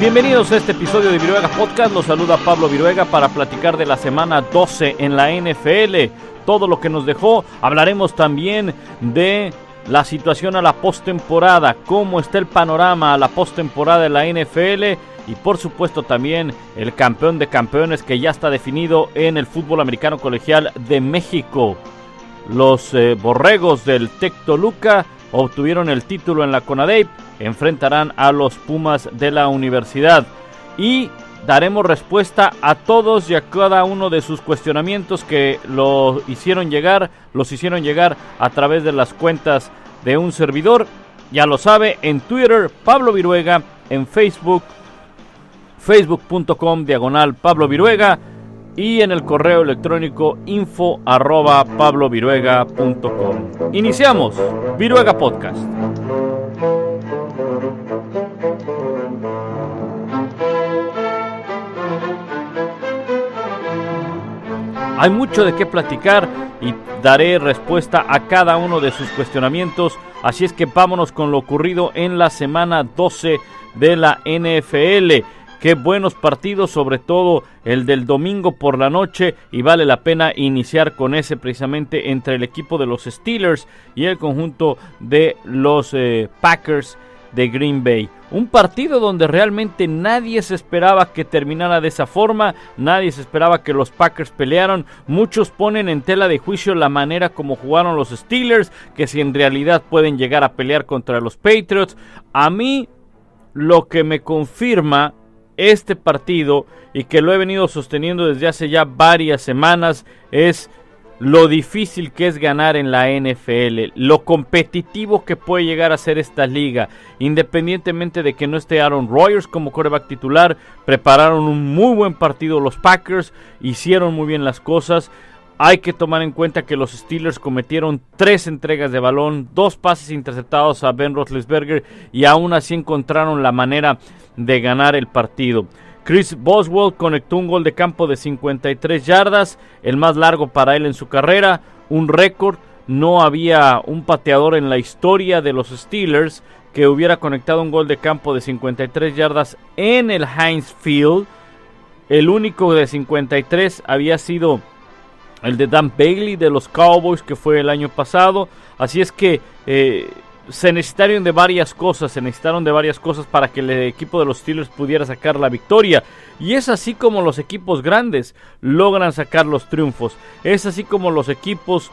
Bienvenidos a este episodio de Viruega Podcast. Los saluda Pablo Viruega para platicar de la semana 12 en la NFL. Todo lo que nos dejó. Hablaremos también de la situación a la postemporada, cómo está el panorama a la postemporada de la NFL y por supuesto también el campeón de campeones que ya está definido en el fútbol americano colegial de México. Los borregos del Tec Toluca obtuvieron el título en la CONADEIP, enfrentarán a los Pumas de la universidad y daremos respuesta a todos y a cada uno de sus cuestionamientos que los hicieron llegar a través de las cuentas de un servidor. Ya lo sabe, en Twitter, Pablo Viruega, en Facebook, facebook.com/Pablo Viruega y en el correo electrónico info@pabloviruega.com. Iniciamos Viruega Podcast. Hay mucho de qué platicar y daré respuesta a cada uno de sus cuestionamientos, así es que vámonos con lo ocurrido en la semana 12 de la NFL. Qué buenos partidos, sobre todo el del domingo por la noche, y vale la pena iniciar con ese precisamente entre el equipo de los Steelers y el conjunto de los Packers de Green Bay. Un partido donde realmente nadie se esperaba que terminara de esa forma, nadie se esperaba que los Packers pelearan. Muchos ponen en tela de juicio la manera como jugaron los Steelers, que si en realidad pueden llegar a pelear contra los Patriots. A mí lo que me confirma este partido, y que lo he venido sosteniendo desde hace ya varias semanas, es lo difícil que es ganar en la NFL, lo competitivo que puede llegar a ser esta liga. Independientemente de que no esté Aaron Rodgers como quarterback titular, prepararon un muy buen partido los Packers, hicieron muy bien las cosas. Hay que tomar en cuenta que los Steelers cometieron 3 entregas de balón, 2 pases interceptados a Ben Roethlisberger y aún así encontraron la manera de ganar el partido. Chris Boswell conectó un gol de campo de 53 yardas, el más largo para él en su carrera, un récord. No había un pateador en la historia de los Steelers que hubiera conectado un gol de campo de 53 yardas en el Heinz Field. El único de 53 había sido el de Dan Bailey de los Cowboys, que fue el año pasado. Así es que se necesitaron de varias cosas para que el equipo de los Steelers pudiera sacar la victoria. Y es así como los equipos grandes logran sacar los triunfos. Es así como los equipos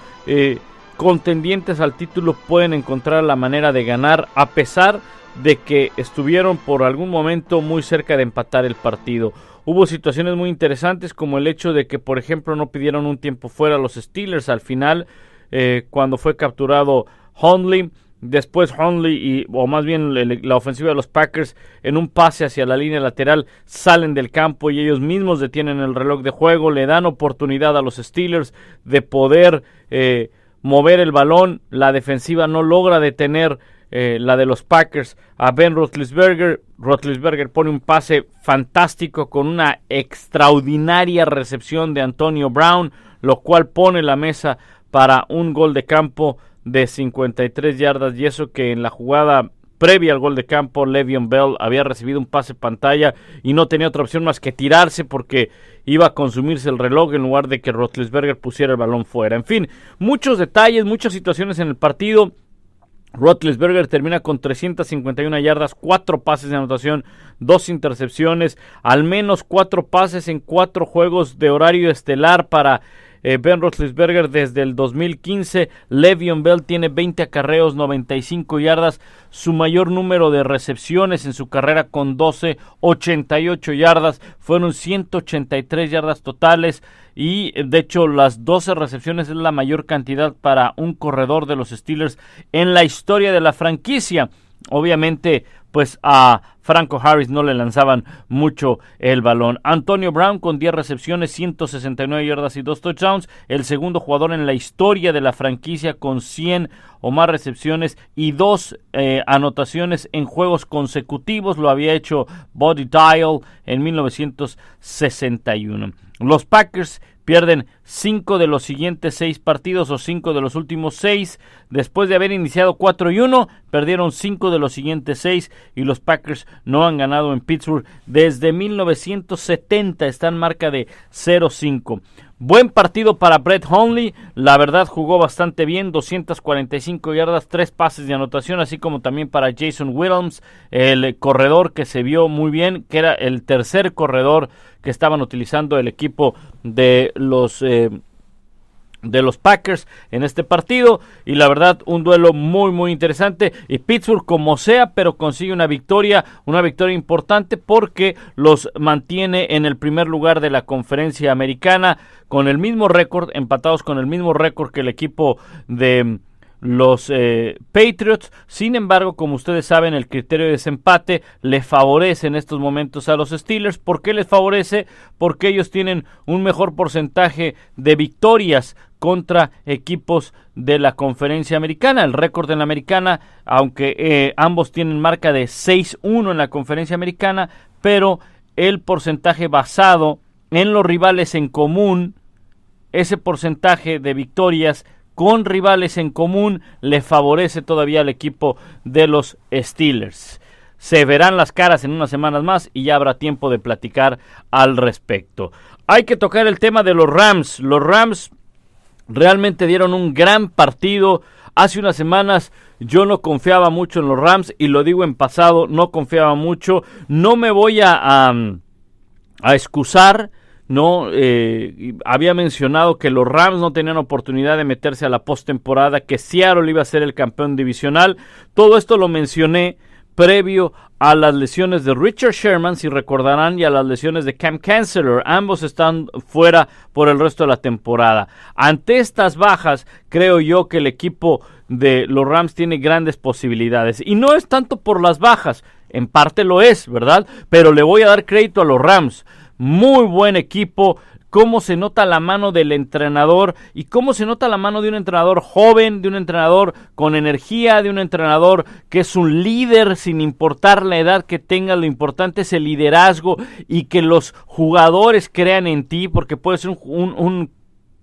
contendientes al título pueden encontrar la manera de ganar, a pesar de que estuvieron por algún momento muy cerca de empatar el partido. Hubo situaciones muy interesantes, como el hecho de que, por ejemplo, no pidieron un tiempo fuera a los Steelers al final, cuando fue capturado Hundley. Después Hundley, o más bien la ofensiva de los Packers, en un pase hacia la línea lateral, salen del campo y ellos mismos detienen el reloj de juego, le dan oportunidad a los Steelers de poder mover el balón. La defensiva no logra detener la de los Packers a Ben Roethlisberger. Roethlisberger pone un pase fantástico con una extraordinaria recepción de Antonio Brown, lo cual pone la mesa para un gol de campo de 53 yardas, y eso que en la jugada previa al gol de campo Le'Veon Bell había recibido un pase pantalla y no tenía otra opción más que tirarse porque iba a consumirse el reloj en lugar de que Roethlisberger pusiera el balón fuera. En fin, muchos detalles, muchas situaciones en el partido. Roethlisberger termina con 351 yardas, 4 pases de anotación, 2 intercepciones, al menos 4 pases en 4 juegos de horario estelar para Ben Roethlisberger desde el 2015. Le'Veon Bell tiene 20 acarreos, 95 yardas, su mayor número de recepciones en su carrera con 12, 88 yardas, fueron 183 yardas totales y de hecho las 12 recepciones es la mayor cantidad para un corredor de los Steelers en la historia de la franquicia. Obviamente, pues a Franco Harris no le lanzaban mucho el balón. Antonio Brown con 10 recepciones, 169 yardas y 2 touchdowns. El segundo jugador en la historia de la franquicia con 100 o más recepciones y 2 anotaciones en juegos consecutivos. Lo había hecho Buddy Dial en 1961. Los Packers pierden 5 de los siguientes 6 partidos o 5 de los últimos 6. Después de haber iniciado 4-1, perdieron 5 de los siguientes 6 y los Packers no han ganado en Pittsburgh desde 1970. Están en marca de 0-5. Buen partido para Brett Hundley, la verdad jugó bastante bien, 245 yardas, 3 pases de anotación, así como también para Jason Williams, el corredor que se vio muy bien, que era el tercer corredor que estaban utilizando el equipo de los Packers en este partido, y la verdad un duelo muy interesante, y Pittsburgh como sea, pero consigue una victoria importante porque los mantiene en el primer lugar de la conferencia americana con el mismo récord, empatados con el mismo récord que el equipo de los Patriots. Sin embargo, como ustedes saben, el criterio de desempate le favorece en estos momentos a los Steelers. ¿Por qué les favorece? Porque ellos tienen un mejor porcentaje de victorias contra equipos de la conferencia americana. El récord en la americana, aunque ambos tienen marca de 6-1 en la conferencia americana, pero el porcentaje basado en los rivales en común, ese porcentaje de victorias con rivales en común le favorece todavía al equipo de los Steelers. Se verán las caras en unas semanas más y ya habrá tiempo de platicar al respecto. Hay que tocar el tema de los Rams. Los Rams realmente dieron un gran partido. Hace unas semanas yo no confiaba mucho en los Rams, y lo digo en pasado, no confiaba mucho. No me voy a excusar. No, había mencionado que los Rams no tenían oportunidad de meterse a la postemporada, que Seattle iba a ser el campeón divisional. Todo esto lo mencioné previo a las lesiones de Richard Sherman, si recordarán, y a las lesiones de Cam Chancellor. Ambos están fuera por el resto de la temporada. Ante estas bajas, creo yo que el equipo de los Rams tiene grandes posibilidades. Y no es tanto por las bajas, en parte lo es, ¿verdad? Pero le voy a dar crédito a los Rams. Muy buen equipo, cómo se nota la mano del entrenador y cómo se nota la mano de un entrenador joven, de un entrenador con energía, de un entrenador que es un líder sin importar la edad que tenga. Lo importante es el liderazgo y que los jugadores crean en ti, porque puede ser un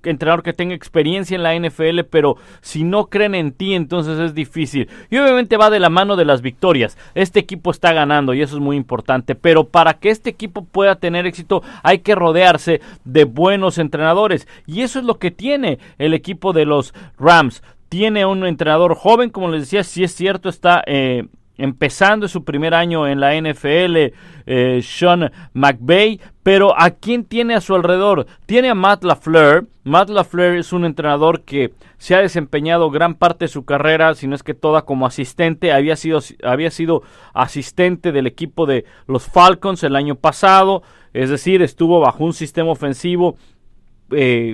entrenador que tenga experiencia en la NFL, pero si no creen en ti, entonces es difícil. Y obviamente va de la mano de las victorias. Este equipo está ganando y eso es muy importante, pero para que este equipo pueda tener éxito hay que rodearse de buenos entrenadores, y eso es lo que tiene el equipo de los Rams. Tiene un entrenador joven, como les decía, si es cierto, está empezando su primer año en la NFL, Sean McVay, pero ¿a quién tiene a su alrededor? Tiene a Matt LaFleur. Matt LaFleur es un entrenador que se ha desempeñado gran parte de su carrera, si no es que toda, como asistente. Había sido asistente del equipo de los Falcons el año pasado, es decir, estuvo bajo un sistema ofensivo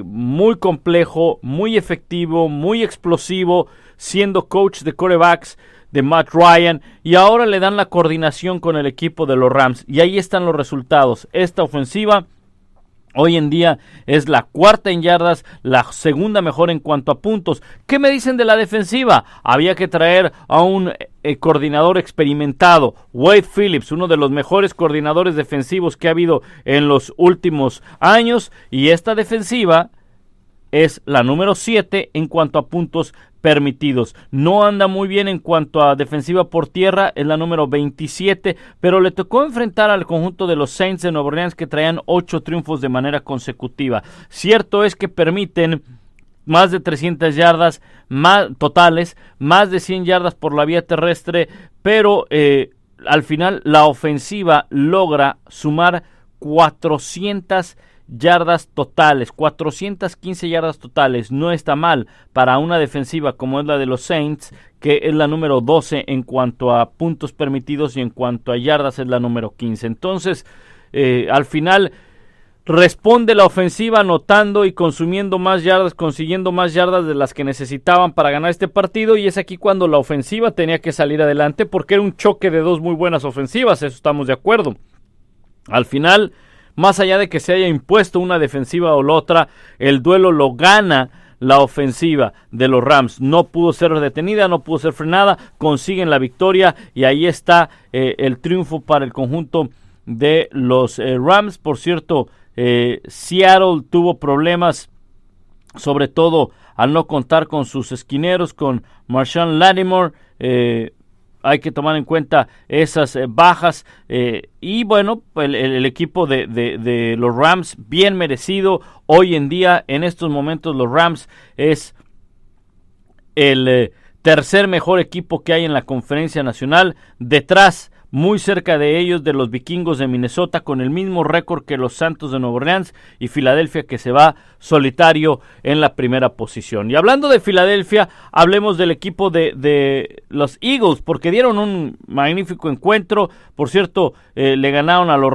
muy complejo, muy efectivo, muy explosivo, siendo coach de quarterbacks de Matt Ryan, y ahora le dan la coordinación con el equipo de los Rams, y ahí están los resultados. Esta ofensiva hoy en día es la cuarta en yardas, la segunda mejor en cuanto a puntos. ¿Qué me dicen de la defensiva? Había que traer a un coordinador experimentado, Wade Phillips, uno de los mejores coordinadores defensivos que ha habido en los últimos años, y esta defensiva es la número 7 en cuanto a puntos permitidos. No anda muy bien en cuanto a defensiva por tierra, es la número 27, pero le tocó enfrentar al conjunto de los Saints de Nueva Orleans, que traían 8 triunfos de manera consecutiva. Cierto es que permiten más de 300 yardas totales, más de 100 yardas por la vía terrestre, pero al final la ofensiva logra sumar 400 yardas totales, 415 yardas totales. No está mal para una defensiva como es la de los Saints, que es la número 12 en cuanto a puntos permitidos, y en cuanto a yardas es la número 15. Entonces, al final responde la ofensiva anotando y consumiendo más yardas, consiguiendo más yardas de las que necesitaban para ganar este partido, y es aquí cuando la ofensiva tenía que salir adelante, porque era un choque de dos muy buenas ofensivas, eso estamos de acuerdo. Al final, más allá de que se haya impuesto una defensiva o la otra, el duelo lo gana la ofensiva de los Rams. No pudo ser detenida, no pudo ser frenada, consiguen la victoria, y ahí está el triunfo para el conjunto de los Rams. Por cierto, Seattle tuvo problemas, sobre todo al no contar con sus esquineros, con Marshawn Lattimore. Hay que tomar en cuenta esas bajas. Y bueno, el equipo de los Rams, bien merecido. Hoy en día, en estos momentos, los Rams es el tercer mejor equipo que hay en la Conferencia Nacional. Detrás, muy cerca de ellos, de los Vikingos de Minnesota, con el mismo récord que los Santos de Nueva Orleans, y Filadelfia, que se va solitario en la primera posición. Y hablando de Filadelfia, hablemos del equipo de los Eagles, porque dieron un magnífico encuentro. Por cierto, le ganaron a los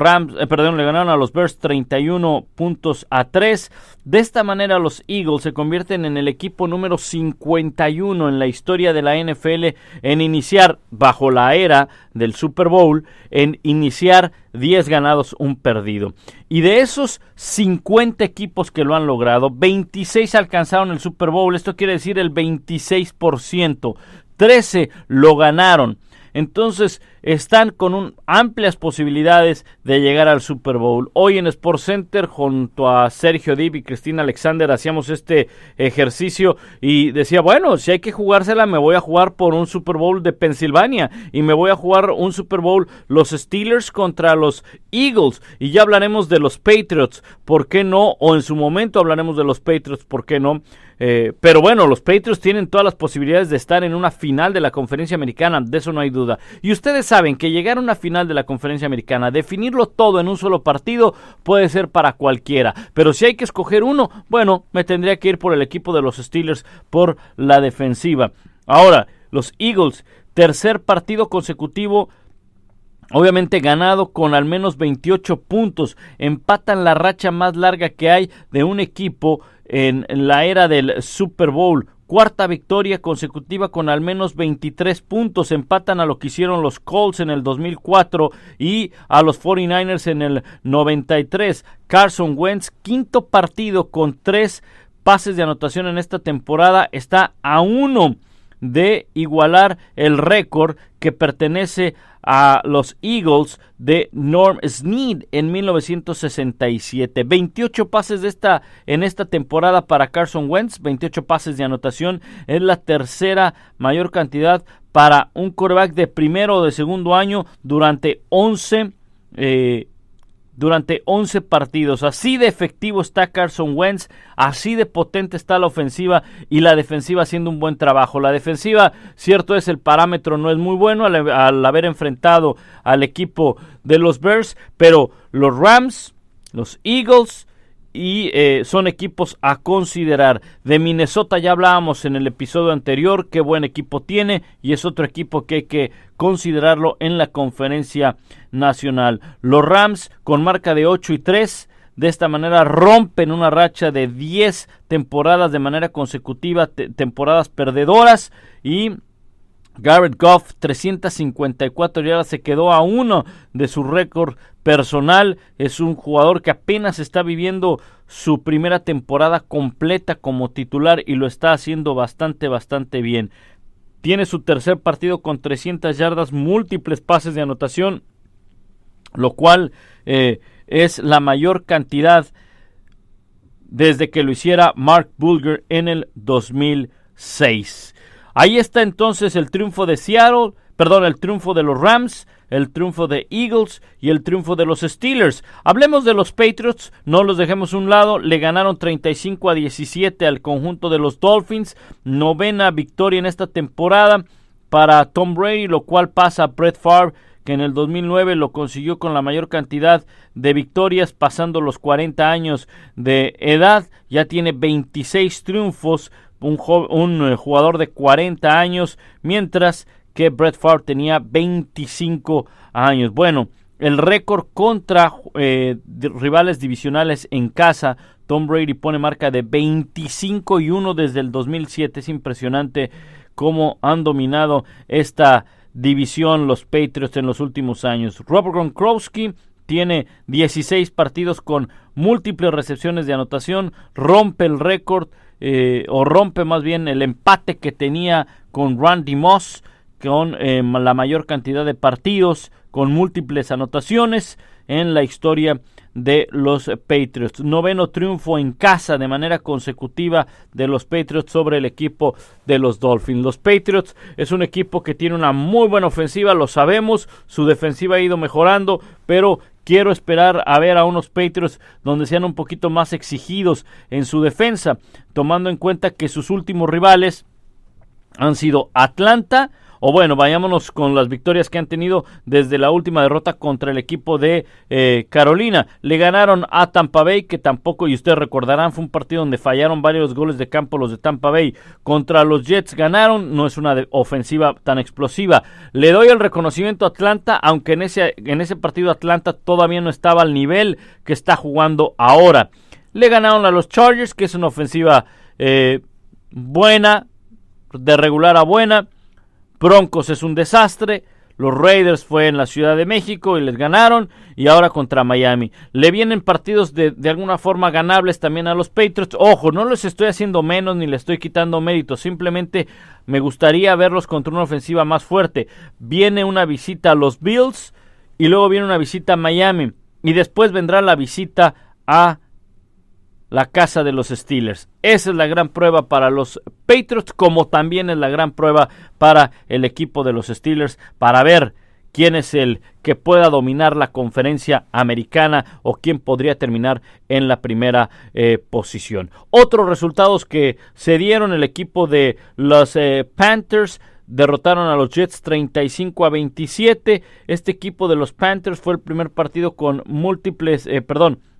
Bears 31-3. De esta manera, los Eagles se convierten en el equipo número 51 en la historia de la NFL en iniciar, bajo la era del Super Bowl, en iniciar 10 ganados, un perdido. Y de esos 50 equipos que lo han logrado, 26 alcanzaron el Super Bowl. Esto quiere decir el 26%. 13 lo ganaron. Entonces están con amplias posibilidades de llegar al Super Bowl. Hoy en SportsCenter, junto a Sergio Dib y Cristina Alexander, hacíamos este ejercicio y decía, bueno, si hay que jugársela, me voy a jugar por un Super Bowl de Pensilvania y me voy a jugar un Super Bowl los Steelers contra los Eagles, y ya hablaremos de los Patriots, ¿por qué no? O en su momento hablaremos de los Patriots, ¿por qué no? Pero bueno, los Patriots tienen todas las posibilidades de estar en una final de la Conferencia Americana, de eso no hay duda. Y ustedes saben que llegar a una final de la Conferencia Americana, definirlo todo en un solo partido, puede ser para cualquiera. Pero si hay que escoger uno, bueno, me tendría que ir por el equipo de los Steelers, por la defensiva. Ahora, los Eagles, tercer partido consecutivo, obviamente ganado, con al menos 28 puntos. Empatan la racha más larga que hay de un equipo en la era del Super Bowl. Cuarta victoria consecutiva con al menos 23 puntos. Empatan a lo que hicieron los Colts en el 2004 y a los 49ers en el 93. Carson Wentz, quinto partido con 3 pases de anotación en esta temporada, está a 1 de igualar el récord que pertenece a los Eagles de Norm Snead en 1967. 28 pases en esta temporada para Carson Wentz, 28 pases de anotación, es la tercera mayor cantidad para un quarterback de primero o de segundo año durante 11 partidos. Así de efectivo está Carson Wentz, así de potente está la ofensiva y la defensiva haciendo un buen trabajo. La defensiva, cierto es, el parámetro no es muy bueno al haber enfrentado al equipo de los Bears, pero los Rams, los Eagles y son equipos a considerar. De Minnesota ya hablábamos en el episodio anterior, qué buen equipo tiene, y es otro equipo que hay que considerarlo en la Conferencia Nacional. Los Rams, con marca de 8-3, de esta manera rompen una racha de 10 temporadas de manera consecutiva, temporadas perdedoras, y Jared Goff, 354 yardas, se quedó a 1 de su récord personal. Es un jugador que apenas está viviendo su primera temporada completa como titular y lo está haciendo bastante bien. Tiene su tercer partido con 300 yardas, múltiples pases de anotación, lo cual es la mayor cantidad desde que lo hiciera Mark Bulger en el 2006. Ahí está entonces el triunfo de el triunfo de los Rams, el triunfo de Eagles y el triunfo de los Steelers. Hablemos de los Patriots, no los dejemos a un lado. Le ganaron 35-17 al conjunto de los Dolphins. 9ª victoria en esta temporada para Tom Brady, lo cual pasa a Brett Favre, que en el 2009 lo consiguió con la mayor cantidad de victorias, pasando los 40 años de edad. Ya tiene 26 triunfos, un jugador de 40 años, mientras que Brett Favre tenía 25 años. Bueno, el récord contra rivales divisionales en casa, Tom Brady pone marca de 25-1 desde el 2007. Es impresionante cómo han dominado esta división los Patriots en los últimos años. Rob Gronkowski tiene 16 partidos con múltiples recepciones de anotación, rompe el récord, o rompe más bien el empate que tenía con Randy Moss, con la mayor cantidad de partidos con múltiples anotaciones. en la historia de los Patriots. 9º triunfo en casa de manera consecutiva de los Patriots sobre el equipo de los Dolphins. Los Patriots es un equipo que tiene una muy buena ofensiva, lo sabemos, su defensiva ha ido mejorando, pero quiero esperar a ver a unos Patriots donde sean un poquito más exigidos en su defensa, tomando en cuenta que sus últimos rivales han sido Atlanta, o bueno, vayámonos con las victorias que han tenido desde la última derrota contra el equipo de Carolina. Le ganaron a Tampa Bay, que tampoco, y ustedes recordarán, fue un partido donde fallaron varios goles de campo los de Tampa Bay. Contra los Jets ganaron, no es una ofensiva tan explosiva. Le doy el reconocimiento a Atlanta, aunque en ese partido Atlanta todavía no estaba al nivel que está jugando ahora. Le ganaron a los Chargers, que es una ofensiva buena, de regular a buena. Broncos es un desastre. Los Raiders fue en la Ciudad de México y les ganaron, y ahora contra Miami. Le vienen partidos de alguna forma ganables también a los Patriots. Ojo, no les estoy haciendo menos ni les estoy quitando mérito, simplemente me gustaría verlos contra una ofensiva más fuerte. Viene una visita a los Bills y luego viene una visita a Miami y después vendrá la visita a la casa de los Steelers. Esa es la gran prueba para los Patriots, como también es la gran prueba para el equipo de los Steelers, para ver quién es el que pueda dominar la conferencia americana o quién podría terminar en la primera posición. Otros resultados que se dieron: el equipo de los Panthers derrotaron a los Jets 35-27. Este equipo de los Panthers fue el primer partido con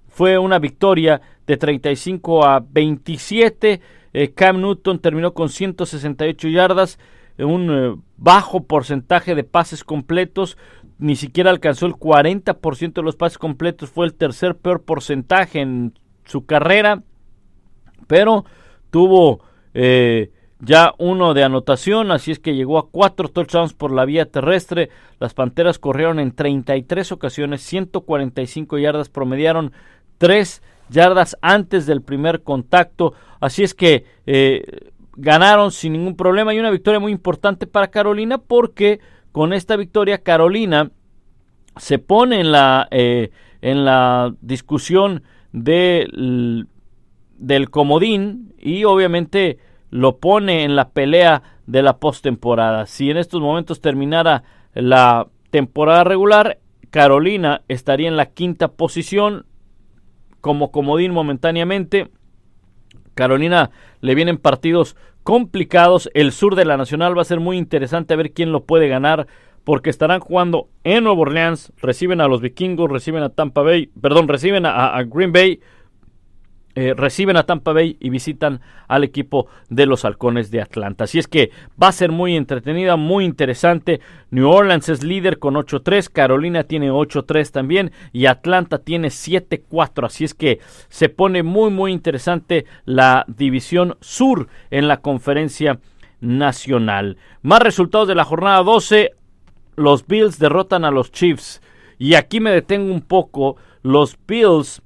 fue una victoria de 35-27. Cam Newton terminó con 168 yardas, un bajo porcentaje de pases completos, ni siquiera alcanzó el 40% de los pases completos, fue el tercer peor porcentaje en su carrera, pero tuvo ya uno de anotación, así es que llegó a 4 touchdowns por la vía terrestre. Las Panteras corrieron en 33 ocasiones, 145 yardas, promediaron 3 yardas antes del primer contacto, así es que ganaron sin ningún problema, y una victoria muy importante para Carolina, porque con esta victoria Carolina se pone en la discusión del comodín, y obviamente lo pone en la pelea de la postemporada. Si en estos momentos terminara la temporada regular, Carolina estaría en la 5ª posición como comodín momentáneamente. Carolina le vienen partidos complicados. El sur de la Nacional va a ser muy interesante ver quién lo puede ganar, porque estarán jugando en Nueva Orleans, reciben a los Vikingos, reciben a Green Bay, reciben a Tampa Bay y visitan al equipo de los Halcones de Atlanta. Así es que va a ser muy entretenida, muy interesante. New Orleans es líder con 8-3, Carolina tiene 8-3 también, y Atlanta tiene 7-4. Así es que se pone muy muy interesante la división sur en la conferencia nacional. Más resultados de la jornada 12. Los Bills derrotan a los Chiefs, y aquí me detengo un poco. Los Bills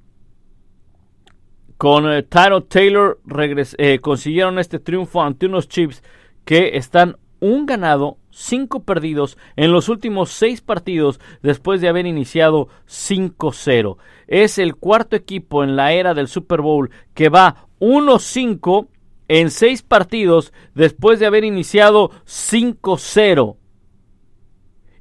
con Tyrod Taylor consiguieron este triunfo ante unos Chiefs que están 1 ganado, 5 perdidos en los últimos 6 partidos después de haber iniciado 5-0. Es el 4º equipo en la era del Super Bowl que va 1-5 en 6 partidos después de haber iniciado 5-0.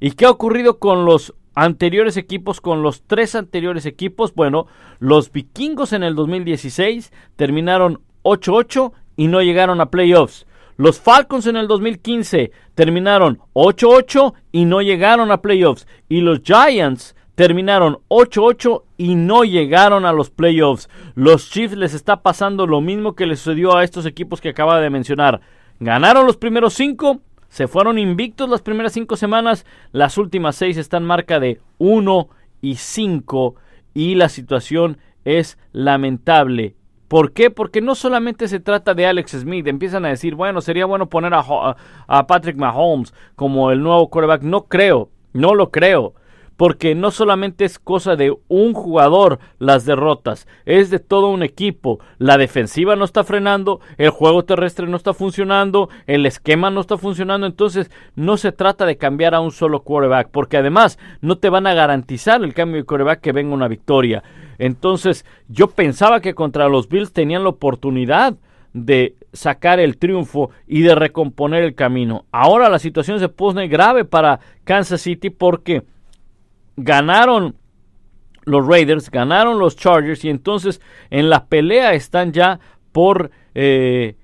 ¿Y qué ha ocurrido con los anteriores equipos, con los 3 anteriores equipos? Bueno, los Vikingos en el 2016 terminaron 8-8 y no llegaron a playoffs. Los Falcons en el 2015 terminaron 8-8 y no llegaron a playoffs. Y los Giants terminaron 8-8 y no llegaron a los playoffs. Los Chiefs les está pasando lo mismo que les sucedió a estos equipos que acaba de mencionar. Ganaron los primeros 5, se fueron invictos las primeras 5 semanas, las últimas 6 están marca de 1-5 y la situación es lamentable. ¿Por qué? Porque no solamente se trata de Alex Smith. Empiezan a decir, bueno, sería bueno poner a Patrick Mahomes como el nuevo quarterback. No lo creo. porque no solamente es cosa de un jugador las derrotas, es de todo un equipo. La defensiva no está frenando, el juego terrestre no está funcionando, el esquema no está funcionando, entonces no se trata de cambiar a un solo quarterback, porque además no te van a garantizar el cambio de quarterback que venga una victoria. Entonces yo pensaba que contra los Bills tenían la oportunidad de sacar el triunfo y de recomponer el camino. Ahora la situación se pone grave para Kansas City porque ganaron los Raiders, ganaron los Chargers y entonces en la pelea están ya por el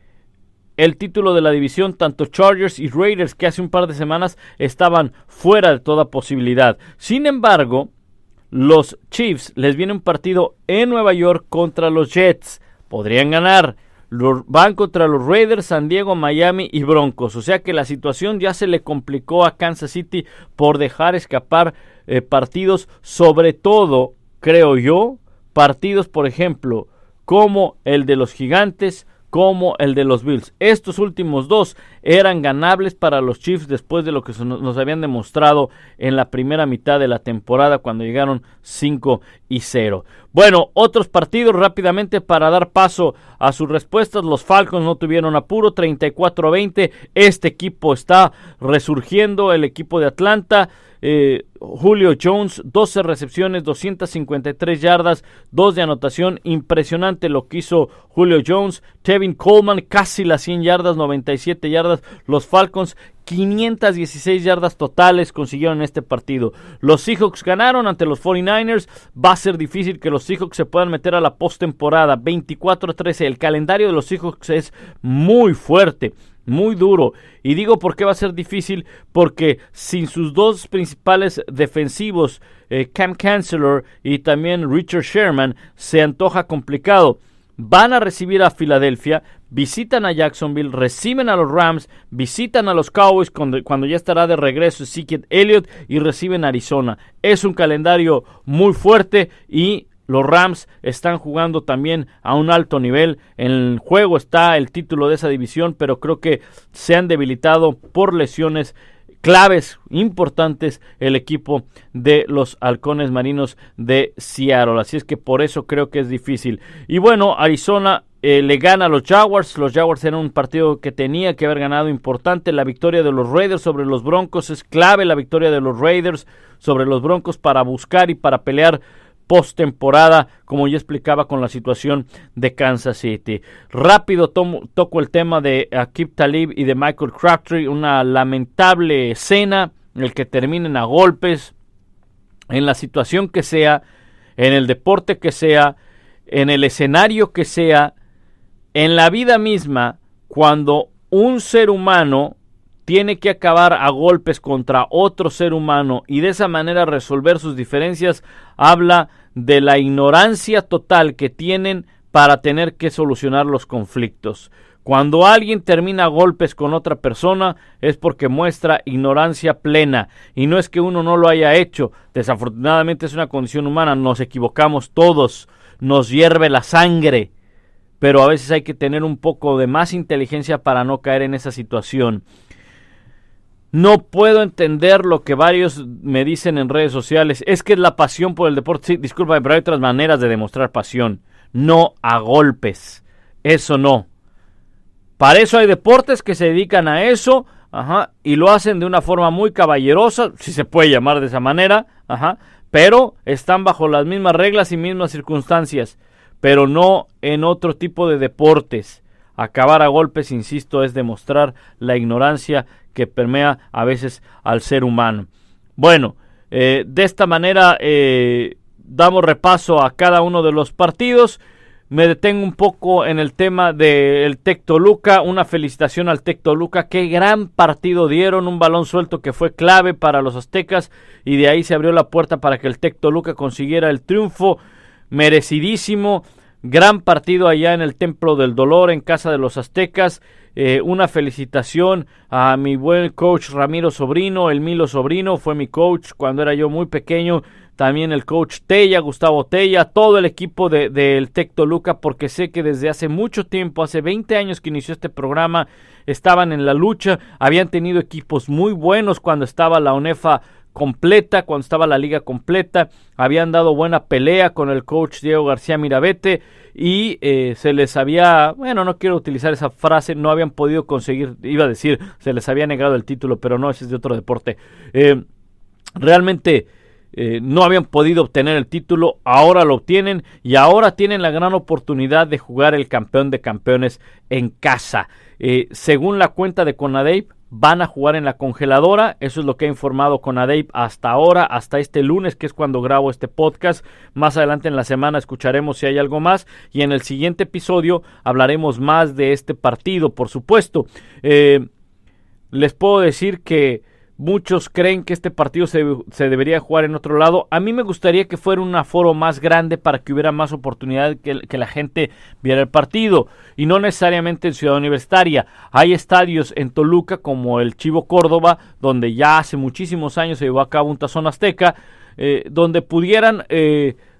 título de la división, tanto Chargers y Raiders, que hace un par de semanas estaban fuera de toda posibilidad. Sin embargo, los Chiefs les viene un partido en Nueva York contra los Jets. Podrían ganar. Van contra los Raiders, San Diego, Miami y Broncos. O sea que la situación ya se le complicó a Kansas City por dejar escapar partidos, sobre todo, creo yo, partidos, por ejemplo, como el de los Gigantes, como el de los Bills. Estos últimos dos eran ganables para los Chiefs después de lo que nos habían demostrado en la primera mitad de la temporada cuando llegaron 5-0. Bueno, otros partidos rápidamente para dar paso a sus respuestas. Los Falcons no tuvieron apuro, 34-20. Este equipo está resurgiendo, el equipo de Atlanta. Julio Jones, 12 recepciones, 253 yardas, 2 de anotación. Impresionante lo que hizo Julio Jones. Tevin Coleman, casi las 100 yardas, 97 yardas. Los Falcons, 516 yardas totales consiguieron en este partido. Los Seahawks ganaron ante los 49ers. Va a ser difícil que los Seahawks se puedan meter a la postemporada. 24-13. El calendario de los Seahawks es muy fuerte, muy duro. Y digo por qué va a ser difícil, porque sin sus dos principales defensivos, Cam Chancellor y también Richard Sherman, se antoja complicado. Van a recibir a Filadelfia, visitan a Jacksonville, reciben a los Rams, visitan a los Cowboys cuando ya estará de regreso Ezekiel Elliott y reciben a Arizona. Es un calendario muy fuerte y los Rams están jugando también a un alto nivel. En el juego está el título de esa división, pero creo que se han debilitado por lesiones claves, importantes, el equipo de los Halcones Marinos de Seattle. Así es que por eso creo que es difícil. Y bueno, Arizona le gana a los Jaguars. Los Jaguars eran un partido que tenía que haber ganado importante. La victoria de los Raiders sobre los Broncos es clave. La victoria de los Raiders sobre los Broncos para buscar y para pelear postemporada, como ya explicaba con la situación de Kansas City. Rápido toco el tema de Aqib Talib y de Michael Crabtree, una lamentable escena en el que terminen a golpes, en la situación que sea, en el deporte que sea, en el escenario que sea, en la vida misma, cuando un ser humano tiene que acabar a golpes contra otro ser humano y de esa manera resolver sus diferencias, habla de la ignorancia total que tienen para tener que solucionar los conflictos. Cuando alguien termina a golpes con otra persona es porque muestra ignorancia plena, y no es que uno no lo haya hecho. Desafortunadamente es una condición humana, nos equivocamos todos, nos hierve la sangre, pero a veces hay que tener un poco de más inteligencia para no caer en esa situación. No puedo entender lo que varios me dicen en redes sociales. Es que es la pasión por el deporte. Sí, discúlpame, pero hay otras maneras de demostrar pasión. No a golpes. Eso no. Para eso hay deportes que se dedican a eso, y lo hacen de una forma muy caballerosa, si se puede llamar de esa manera, pero están bajo las mismas reglas y mismas circunstancias, pero no en otro tipo de deportes. Acabar a golpes, insisto, es demostrar la ignorancia que permea a veces al ser humano. Bueno, de esta manera damos repaso a cada uno de los partidos. Me detengo un poco en el tema del Tec Toluca. Una felicitación al Tec Toluca. Qué gran partido dieron. Un balón suelto que fue clave para los aztecas. Y de ahí se abrió la puerta para que el Tec Toluca consiguiera el triunfo. Merecidísimo. Gran partido allá en el Templo del Dolor, en casa de los aztecas. Una felicitación a mi buen coach Ramiro Sobrino. El Milo Sobrino fue mi coach cuando era yo muy pequeño. También el coach Tella, Gustavo Tella, todo el equipo del Tec Toluca, porque sé que desde hace mucho tiempo, hace 20 años que inició este programa, estaban en la lucha, habían tenido equipos muy buenos cuando estaba la ONEFA completa, cuando estaba la liga completa, habían dado buena pelea con el coach Diego García Mirabete y se les había, bueno, no quiero utilizar esa frase, no habían podido conseguir, iba a decir, se les había negado el título, pero no, ese es de otro deporte. Realmente no habían podido obtener el título, ahora lo obtienen y ahora tienen la gran oportunidad de jugar el campeón de campeones en casa. Según la cuenta de CONADEIP, van a jugar en la congeladora, eso es lo que ha informado CONADEIP hasta ahora, hasta este lunes, que es cuando grabo este podcast. Más adelante en la semana escucharemos si hay algo más y en el siguiente episodio hablaremos más de este partido, por supuesto. Les puedo decir que muchos creen que este partido se debería jugar en otro lado. A mí me gustaría que fuera un aforo más grande para que hubiera más oportunidad que la gente viera el partido y no necesariamente en Ciudad Universitaria. Hay estadios en Toluca como el Chivo Córdoba, donde ya hace muchísimos años se llevó a cabo un Tazón Azteca, donde pudieran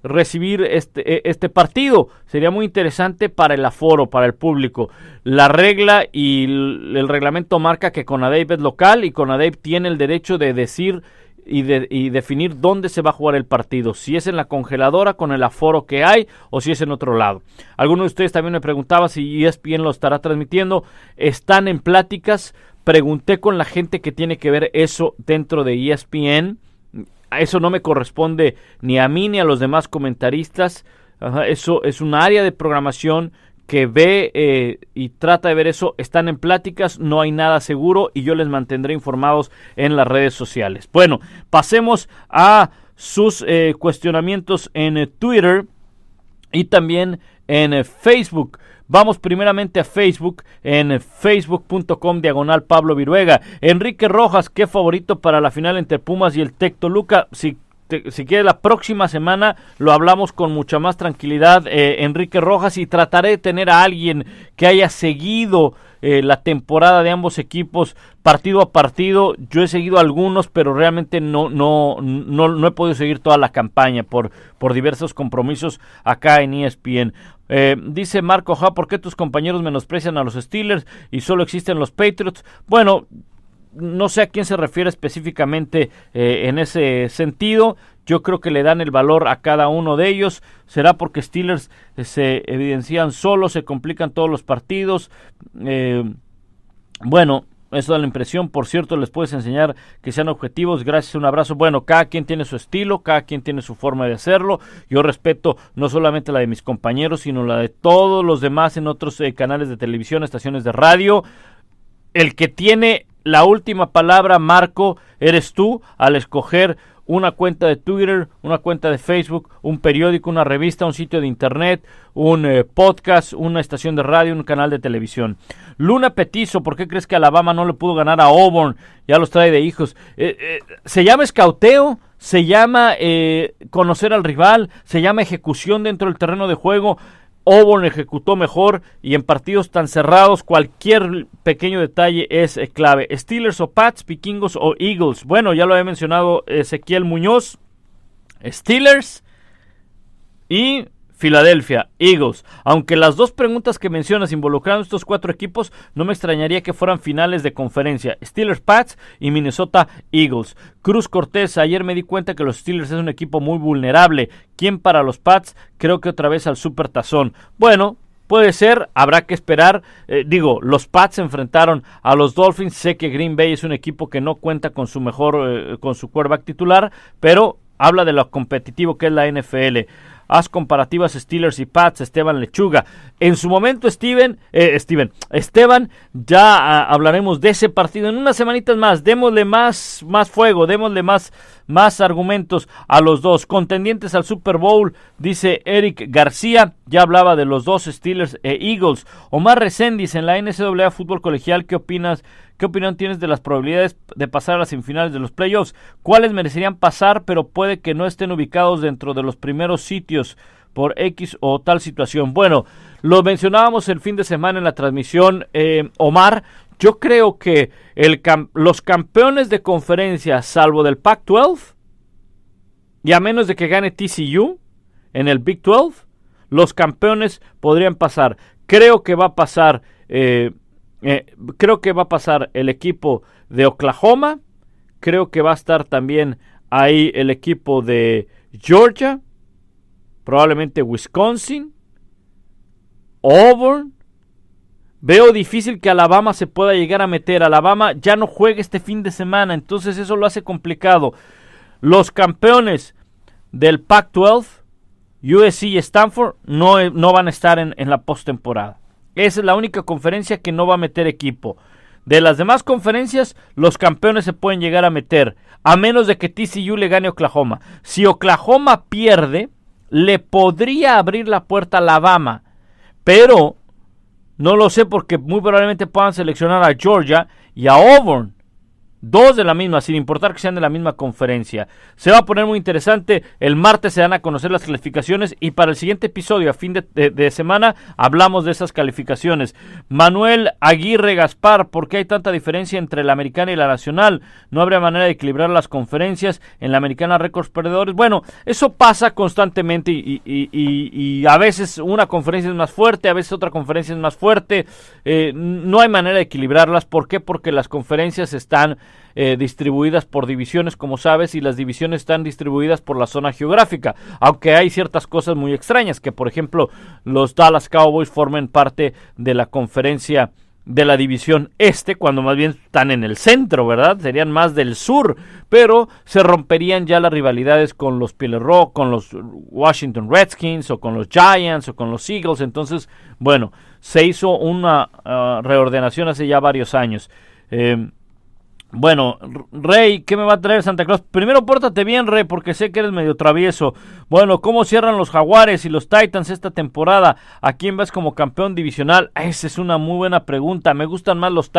recibir este partido. Sería muy interesante para el aforo, para el público. La regla y el reglamento marca que CONADEIP es local y CONADEIP tiene el derecho de decir y definir dónde se va a jugar el partido, si es en la congeladora con el aforo que hay o si es en otro lado. Alguno de ustedes también me preguntaba si ESPN lo estará transmitiendo. Están en pláticas, pregunté con la gente que tiene que ver eso dentro de ESPN. Eso no me corresponde ni a mí ni a los demás comentaristas. Eso es un área de programación que ve y trata de ver eso. Están en pláticas, no hay nada seguro y yo les mantendré informados en las redes sociales. Bueno, pasemos a sus cuestionamientos en Twitter y también en Facebook. Vamos primeramente a Facebook, en facebook.com/Pablo Viruega. Enrique Rojas, ¿qué favorito para la final entre Pumas y el Tec Toluca? Si quiere, la próxima semana lo hablamos con mucha más tranquilidad, Enrique Rojas, y trataré de tener a alguien que haya seguido la temporada de ambos equipos partido a partido. Yo he seguido algunos, pero realmente no he podido seguir toda la campaña por diversos compromisos acá en ESPN. Dice Marco ¿por qué tus compañeros menosprecian a los Steelers y solo existen los Patriots? Bueno, no sé a quién se refiere específicamente en ese sentido. Yo creo que le dan el valor a cada uno de ellos. ¿Será porque Steelers se evidencian solos, se complican todos los partidos? Bueno, eso da la impresión. Por cierto, les puedes enseñar que sean objetivos. Gracias, un abrazo. Bueno, cada quien tiene su estilo, cada quien tiene su forma de hacerlo. Yo respeto no solamente la de mis compañeros, sino la de todos los demás en otros canales de televisión, estaciones de radio. El que tiene la última palabra, Marco, eres tú al escoger una cuenta de Twitter, una cuenta de Facebook, un periódico, una revista, un sitio de internet, un podcast, una estación de radio, un canal de televisión. Luna Petizo, ¿por qué crees que Alabama no le pudo ganar a Auburn? Ya los trae de hijos. Se llama escauteo, se llama conocer al rival, se llama ejecución dentro del terreno de juego. Auburn ejecutó mejor y en partidos tan cerrados cualquier pequeño detalle es clave. Steelers o Pats, Vikingos o Eagles. Bueno, ya lo había mencionado Ezequiel Muñoz. Steelers y Filadelfia Eagles. Aunque las dos preguntas que mencionas involucrando estos cuatro equipos, no me extrañaría que fueran finales de conferencia. Steelers Pats y Minnesota Eagles. Cruz Cortés, ayer me di cuenta que los Steelers es un equipo muy vulnerable. ¿Quién para los Pats? Creo que otra vez al Super Tazón. Bueno, puede ser, habrá que esperar. Los Pats se enfrentaron a los Dolphins. Sé que Green Bay es un equipo que no cuenta con su mejor, con su quarterback titular, pero habla de lo competitivo que es la NFL. Haz comparativas Steelers y Pats, Esteban Lechuga. En su momento, Esteban, ya hablaremos de ese partido en unas semanitas más. Démosle más fuego, démosle más argumentos a los dos. Contendientes al Super Bowl, dice Eric García. Ya hablaba de los dos, Steelers e Eagles. Omar Reséndiz, en la NCAA Fútbol Colegial, ¿qué opinas? ¿Qué opinión tienes de las probabilidades de pasar a las semifinales de los playoffs? ¿Cuáles merecerían pasar, pero puede que no estén ubicados dentro de los primeros sitios por X o tal situación? Bueno, lo mencionábamos el fin de semana en la transmisión, Omar. Yo creo que los campeones de conferencia, salvo del Pac-12, y a menos de que gane TCU en el Big 12, los campeones podrían pasar. Creo que va a pasar el equipo de Oklahoma, creo que va a estar también ahí el equipo de Georgia, probablemente Wisconsin, Auburn. Veo difícil que Alabama se pueda llegar a meter. Alabama ya no juega este fin de semana, entonces eso lo hace complicado. Los campeones del Pac-12, USC y Stanford, no van a estar en la postemporada. Esa es la única conferencia que no va a meter equipo. De las demás conferencias, los campeones se pueden llegar a meter, a menos de que TCU le gane a Oklahoma. Si Oklahoma pierde, le podría abrir la puerta a Alabama, pero no lo sé porque muy probablemente puedan seleccionar a Georgia y a Auburn. Dos de la misma, sin importar que sean de la misma conferencia. Se va a poner muy interesante. El martes se dan a conocer las calificaciones y para el siguiente episodio, a fin de semana, hablamos de esas calificaciones. Manuel Aguirre Gaspar, ¿por qué hay tanta diferencia entre la americana y la nacional? No habría manera de equilibrar las conferencias. En la americana, récords perdedores. Bueno, eso pasa constantemente y a veces una conferencia es más fuerte, a veces otra conferencia es más fuerte. No hay manera de equilibrarlas. ¿Por qué? Porque las conferencias están distribuidas por divisiones, como sabes, y las divisiones están distribuidas por la zona geográfica, aunque hay ciertas cosas muy extrañas, que por ejemplo los Dallas Cowboys formen parte de la conferencia de la división este, cuando más bien están en el centro, ¿verdad? Serían más del sur, pero se romperían ya las rivalidades con los Pieles Rojas, con los Washington Redskins, o con los Giants, o con los Eagles. Entonces, bueno, se hizo una reordenación hace ya varios años. Bueno, Rey, ¿qué me va a traer Santa Claus? Primero, pórtate bien, Rey, porque sé que eres medio travieso. Bueno, ¿cómo cierran los Jaguares y los Titans esta temporada? ¿A quién ves como campeón divisional? Esa es una muy buena pregunta. Me gustan más los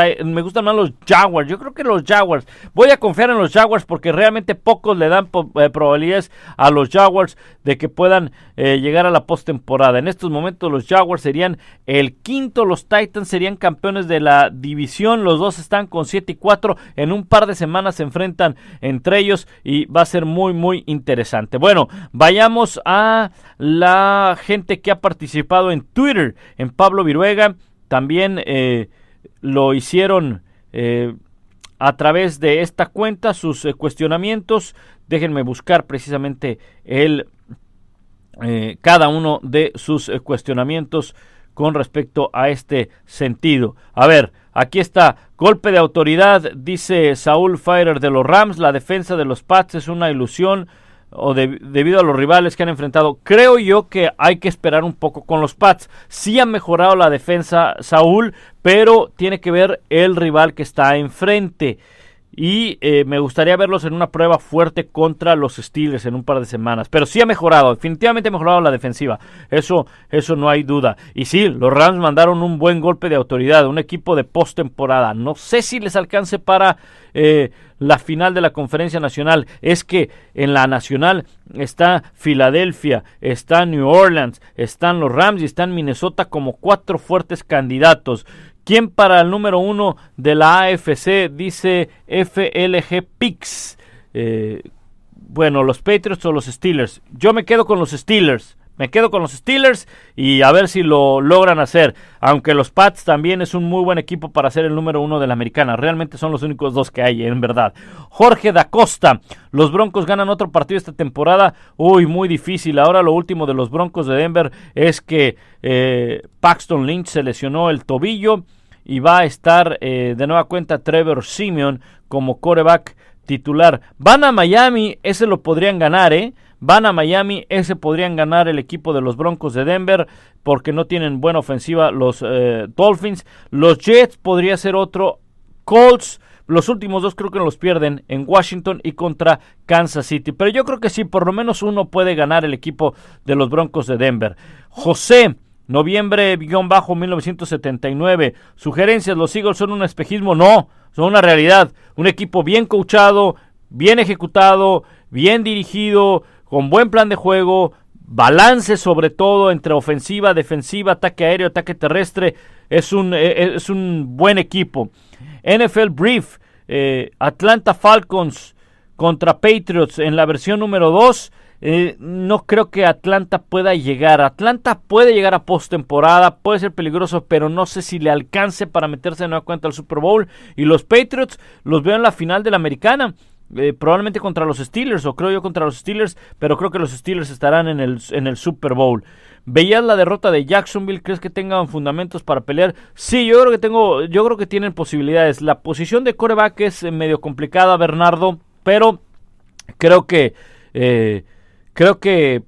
Jaguars. Yo creo que los Jaguars. Voy a confiar en los Jaguars porque realmente pocos le dan probabilidades a los Jaguars de que puedan llegar a la postemporada. En estos momentos los Jaguars serían el quinto, los Titans serían campeones de la división. Los dos están con 7-4. En un par de semanas se enfrentan entre ellos y va a ser muy, muy interesante. Bueno, vayamos a la gente que ha participado en Twitter. En Pablo Viruega también lo hicieron a través de esta cuenta, sus cuestionamientos. Déjenme buscar precisamente cada uno de sus cuestionamientos con respecto a este sentido. A ver, aquí está. Golpe de autoridad, dice Saúl Fire de los Rams. La defensa de los Pats es una ilusión debido a los rivales que han enfrentado. Creo yo que hay que esperar un poco con los Pats. Sí ha mejorado la defensa, Saúl, pero tiene que ver el rival que está enfrente. Y me gustaría verlos en una prueba fuerte contra los Steelers en un par de semanas. Pero sí ha mejorado, definitivamente ha mejorado la defensiva. Eso no hay duda. Y sí, los Rams mandaron un buen golpe de autoridad, un equipo de postemporada. No sé si les alcance para la final de la Conferencia Nacional. Es que en la Nacional está Filadelfia, está New Orleans, están los Rams y están Minnesota como 4 fuertes candidatos. ¿Quién para el número 1 de la AFC? Dice FLG Picks. Bueno, los Patriots o los Steelers. Yo me quedo con los Steelers. Y a ver si lo logran hacer. Aunque los Pats también es un muy buen equipo para ser el número 1 de la americana. Realmente son los únicos dos que hay, en verdad. Jorge da Costa. Los Broncos ganan otro partido esta temporada. Uy, muy difícil. Ahora lo último de los Broncos de Denver es que Paxton Lynch se lesionó el tobillo. Y va a estar de nueva cuenta Trevor Siemian como quarterback titular. Van a Miami, ese lo podrían ganar, Van a Miami, ese podrían ganar el equipo de los Broncos de Denver, porque no tienen buena ofensiva los Dolphins. Los Jets podría ser otro. Colts, los últimos dos creo que los pierden en Washington y contra Kansas City. Pero yo creo que sí, por lo menos uno puede ganar el equipo de los Broncos de Denver. José, noviembre-1979. Sugerencias, los Eagles son un espejismo. No, son una realidad. Un equipo bien coachado, bien ejecutado, bien dirigido, con buen plan de juego, balance sobre todo entre ofensiva, defensiva, ataque aéreo, ataque terrestre. Es un buen equipo. NFL Brief, Atlanta Falcons contra Patriots en la versión número 2. No creo que Atlanta pueda llegar. Atlanta puede llegar a postemporada, puede ser peligroso, pero no sé si le alcance para meterse de nueva cuenta al Super Bowl. Y los Patriots los veo en la final de la americana. probablemente contra los Steelers, o creo yo contra los Steelers, pero creo que los Steelers estarán en el Super Bowl. ¿Veías la derrota de Jacksonville? ¿Crees que tengan fundamentos para pelear? Sí, yo creo que tienen posibilidades. La posición de quarterback es medio complicada, Bernardo, pero creo que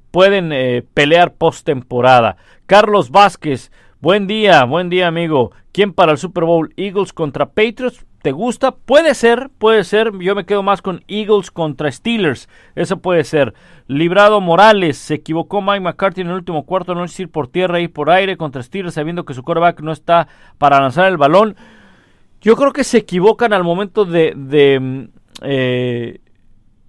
pueden pelear postemporada. Carlos Vázquez, buen día, amigo. ¿Quién para el Super Bowl? Eagles contra Patriots. ¿Te gusta? Puede ser. Yo me quedo más con Eagles contra Steelers. Eso puede ser. Librado Morales. Se equivocó Mike McCarthy en el último cuarto. No es ir por tierra y por aire contra Steelers, sabiendo que su quarterback no está para lanzar el balón. Yo creo que se equivocan al momento de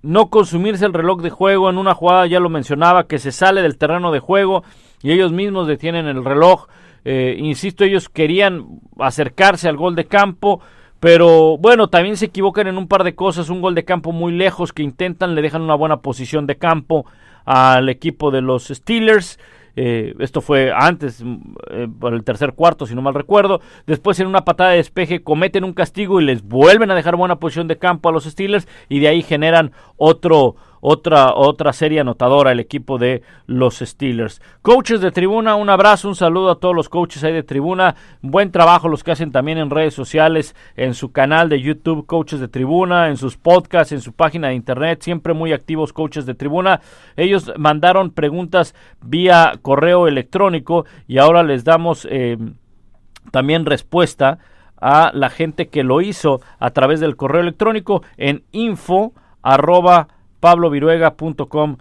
no consumirse el reloj de juego. En una jugada ya lo mencionaba, que se sale del terreno de juego y ellos mismos detienen el reloj. Insisto, ellos querían acercarse al gol de campo, pero bueno, también se equivocan en un par de cosas. Un gol de campo muy lejos que intentan, le dejan una buena posición de campo al equipo de los Steelers. Esto fue antes, por el tercer cuarto, si no mal recuerdo. Después, en una patada de despeje, cometen un castigo y les vuelven a dejar buena posición de campo a los Steelers, y de ahí generan otra serie anotadora el equipo de los Steelers. Coaches de tribuna, un abrazo, un saludo a todos los coaches ahí de tribuna. Buen trabajo los que hacen también en redes sociales, en su canal de YouTube, Coaches de Tribuna, en sus podcasts, en su página de internet, siempre muy activos Coaches de Tribuna. Ellos mandaron preguntas vía correo electrónico y ahora les damos también respuesta a la gente que lo hizo a través del correo electrónico en info@pabloviruega.com.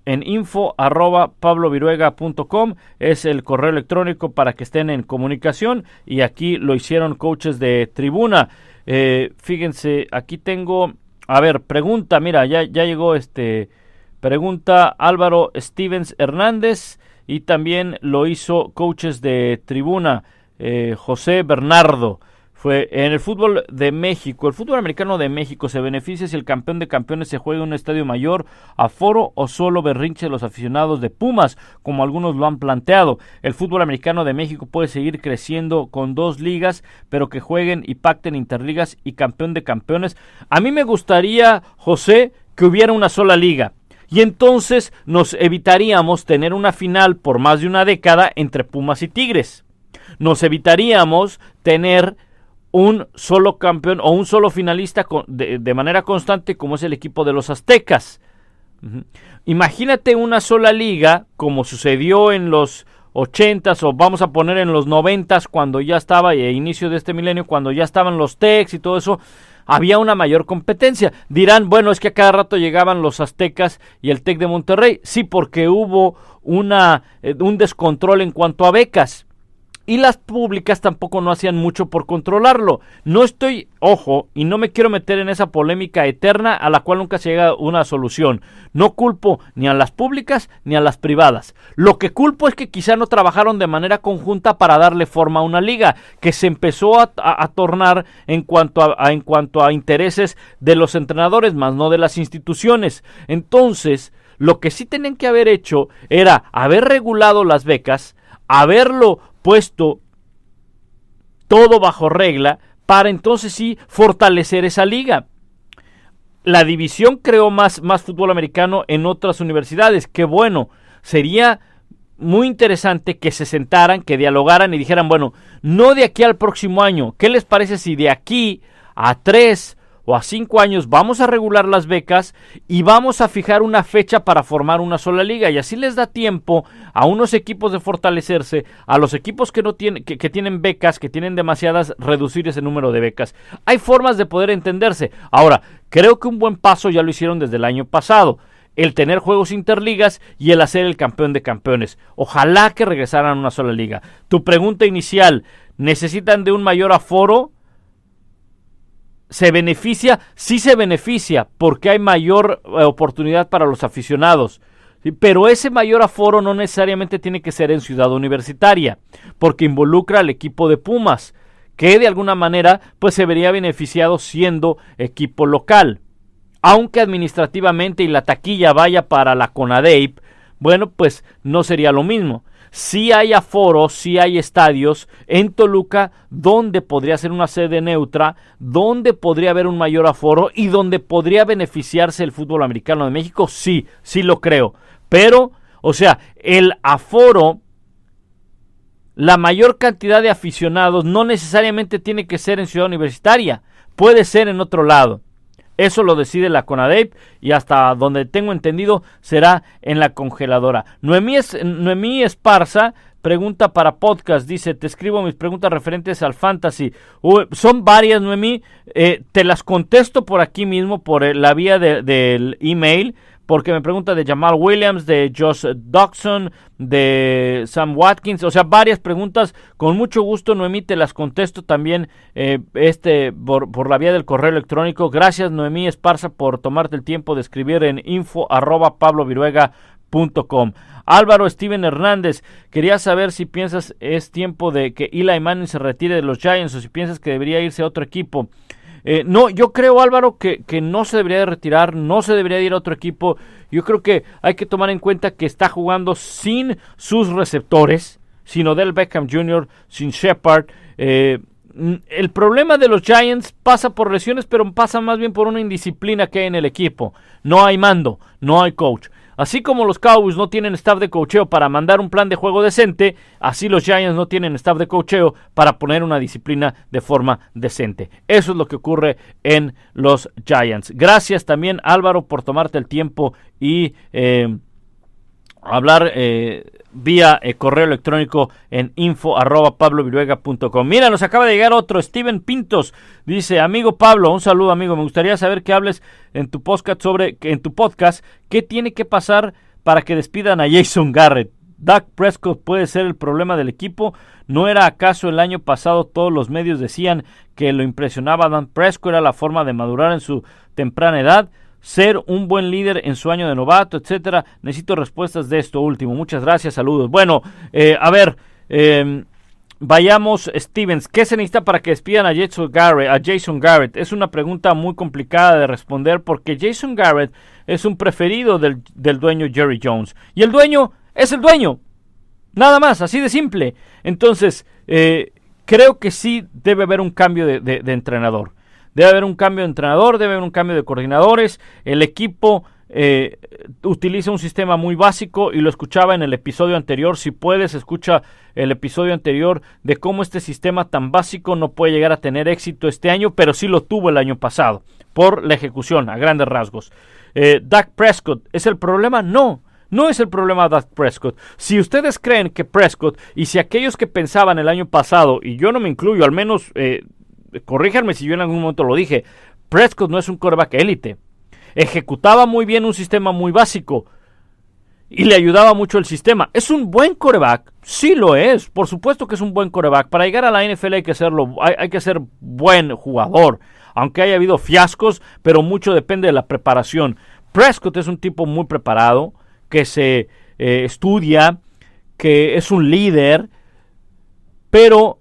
En info@pabloviruega.com es el correo electrónico para que estén en comunicación, y aquí lo hicieron Coaches de Tribuna. Fíjense, aquí tengo, a ver, pregunta, mira, ya llegó pregunta Álvaro Stevens Hernández, y también lo hizo Coaches de Tribuna, José Bernardo. Fue en el fútbol de México. El fútbol americano de México se beneficia si el campeón de campeones se juega en un estadio mayor, aforo o solo berrinche de los aficionados de Pumas, como algunos lo han planteado. El fútbol americano de México puede seguir creciendo con 2 ligas, pero que jueguen y pacten interligas y campeón de campeones. A mí me gustaría, José, que hubiera una sola liga. Y entonces nos evitaríamos tener una final por más de una década entre Pumas y Tigres. Nos evitaríamos tener un solo campeón o un solo finalista de manera constante, como es el equipo de los Aztecas. Imagínate una sola liga, como sucedió en los 80s, o vamos a poner en los 90s, cuando ya estaba, a inicio de este milenio, cuando ya estaban los Tecs y todo eso. Había una mayor competencia. Dirán, bueno, es que a cada rato llegaban los Aztecas y el Tec de Monterrey. Sí, porque hubo un descontrol en cuanto a becas. Y las públicas tampoco no hacían mucho por controlarlo. No estoy, ojo, y no me quiero meter en esa polémica eterna a la cual nunca se llega a una solución. No culpo ni a las públicas ni a las privadas. Lo que culpo es que quizá no trabajaron de manera conjunta para darle forma a una liga, que se empezó a tornar en cuanto a intereses de los entrenadores, más no de las instituciones. Entonces, lo que sí tenían que haber hecho era haber regulado las becas, haberlo puesto todo bajo regla, para entonces sí fortalecer esa liga. La división creó más fútbol americano en otras universidades. Qué bueno, sería muy interesante que se sentaran, que dialogaran y dijeran, bueno, no de aquí al próximo año, ¿qué les parece si de aquí a 3 o a 5 años vamos a regular las becas y vamos a fijar una fecha para formar una sola liga? Y así les da tiempo a unos equipos de fortalecerse, a los equipos que no tienen, que tienen becas, que tienen demasiadas, reducir ese número de becas. Hay formas de poder entenderse. Ahora, creo que un buen paso ya lo hicieron desde el año pasado, el tener juegos interligas y el hacer el campeón de campeones. Ojalá que regresaran a una sola liga. Tu pregunta inicial, ¿necesitan de un mayor aforo? ¿Se beneficia? Sí se beneficia, porque hay mayor oportunidad para los aficionados. ¿Sí? Pero ese mayor aforo no necesariamente tiene que ser en Ciudad Universitaria, porque involucra al equipo de Pumas, que de alguna manera pues se vería beneficiado siendo equipo local. Aunque administrativamente y la taquilla vaya para la CONADEIP, bueno, pues no sería lo mismo. sí hay aforo, sí hay estadios en Toluca donde podría ser una sede neutra, donde podría haber un mayor aforo y donde podría beneficiarse el fútbol americano de México, sí lo creo. Pero, o sea, el aforo, la mayor cantidad de aficionados no necesariamente tiene que ser en Ciudad Universitaria, puede ser en otro lado. Eso lo decide la CONADEP y hasta donde tengo entendido será en la congeladora. Noemí Esparza pregunta para podcast, dice, te escribo mis preguntas referentes al fantasy. Son varias, Noemí, te las contesto por aquí mismo, por la vía del email, porque me pregunta de Jamal Williams, de Josh Doctson, de Sam Watkins, o sea, varias preguntas. Con mucho gusto, Noemí, te las contesto también por la vía del correo electrónico. Gracias, Noemí Esparza, por tomarte el tiempo de escribir en info@pabloviruega.com. Álvaro Steven Hernández, quería saber si piensas es tiempo de que Eli Manning se retire de los Giants o si piensas que debería irse a otro equipo. No, yo creo, Álvaro, que no se debería de retirar, no se debería de ir a otro equipo. Yo creo que hay que tomar en cuenta que está jugando sin sus receptores, sin Odell Beckham Jr., sin Shepard. El problema de los Giants pasa por lesiones, pero pasa más bien por una indisciplina que hay en el equipo. No hay mando, no hay coach. Así como los Cowboys no tienen staff de coacheo para mandar un plan de juego decente, así los Giants no tienen staff de coacheo para poner una disciplina de forma decente. Eso es lo que ocurre en los Giants. Gracias también, Álvaro, por tomarte el tiempo y hablar vía correo electrónico en info@pabloviruega.com. Mira, nos acaba de llegar otro, Steven Pintos, dice, amigo Pablo, un saludo, amigo, me gustaría saber que hables en tu podcast qué tiene que pasar para que despidan a Jason Garrett. Dak Prescott puede ser el problema del equipo. ¿No era acaso el año pasado todos los medios decían que lo impresionaba a Dak Prescott era la forma de madurar en su temprana edad? Ser un buen líder en su año de novato, etcétera. Necesito respuestas de esto último. Muchas gracias, saludos. Bueno, vayamos, Stevens. ¿Qué se necesita para que despidan a Jason Garrett? Es una pregunta muy complicada de responder porque Jason Garrett es un preferido del dueño Jerry Jones. Y el dueño es el dueño. Nada más, así de simple. Entonces, creo que sí debe haber un cambio de entrenador. Debe haber un cambio de entrenador, debe haber un cambio de coordinadores. El equipo utiliza un sistema muy básico y lo escuchaba en el episodio anterior. Si puedes, escucha el episodio anterior de cómo este sistema tan básico no puede llegar a tener éxito este año, pero sí lo tuvo el año pasado por la ejecución a grandes rasgos. Dak Prescott, ¿es el problema? No es el problema de Dak Prescott. Si ustedes creen que Prescott, y si aquellos que pensaban el año pasado, y yo no me incluyo, al menos corríjanme si yo en algún momento lo dije, Prescott no es un quarterback élite. Ejecutaba muy bien un sistema muy básico y le ayudaba mucho el sistema. ¿Es un buen quarterback? Sí lo es, por supuesto que es un buen quarterback. Para llegar a la NFL hay que ser buen jugador, aunque haya habido fiascos, pero mucho depende de la preparación. Prescott es un tipo muy preparado, que se estudia, que es un líder, pero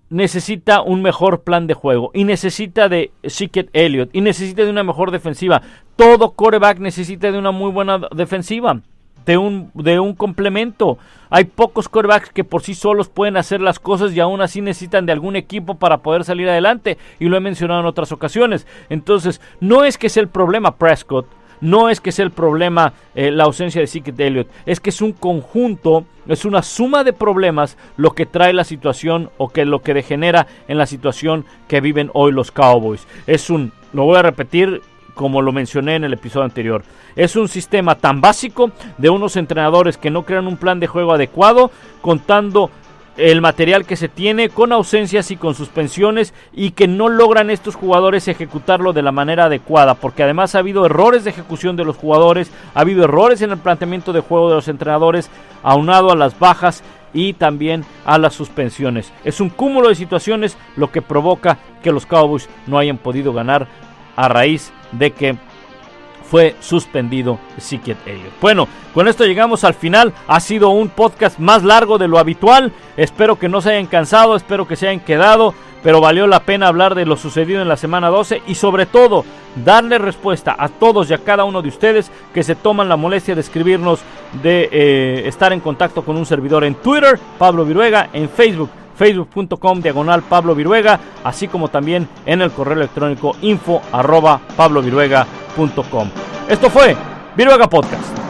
necesita un mejor plan de juego y necesita de Ezekiel Elliott y necesita de una mejor defensiva. Todo quarterback necesita de una muy buena defensiva, de un complemento. Hay pocos quarterbacks que por sí solos pueden hacer las cosas y aún así necesitan de algún equipo para poder salir adelante, y lo he mencionado en otras ocasiones. Entonces, no es que sea el problema Prescott, no es que sea el problema la ausencia de Ezekiel Elliott, es que es un conjunto, es una suma de problemas lo que trae la situación o que lo que degenera en la situación que viven hoy los Cowboys. Lo voy a repetir como lo mencioné en el episodio anterior, es un sistema tan básico de unos entrenadores que no crean un plan de juego adecuado, contando el material que se tiene, con ausencias y con suspensiones, y que no logran estos jugadores ejecutarlo de la manera adecuada, porque además ha habido errores de ejecución de los jugadores, ha habido errores en el planteamiento de juego de los entrenadores, aunado a las bajas y también a las suspensiones. Es un cúmulo de situaciones lo que provoca que los Cowboys no hayan podido ganar a raíz de que fue suspendido Ezekiel Elliott. Bueno, con esto llegamos al final. Ha sido un podcast más largo de lo habitual. Espero que no se hayan cansado, espero que se hayan quedado. pero valió la pena hablar de lo sucedido en la semana 12 y sobre todo darle respuesta a todos y a cada uno de ustedes que se toman la molestia de escribirnos, de estar en contacto con un servidor en Twitter, Pablo Viruega, en Facebook, facebook.com/Pablo Viruega, así como también en el correo electrónico info@pabloviruega.com. Esto fue Viruega Podcast.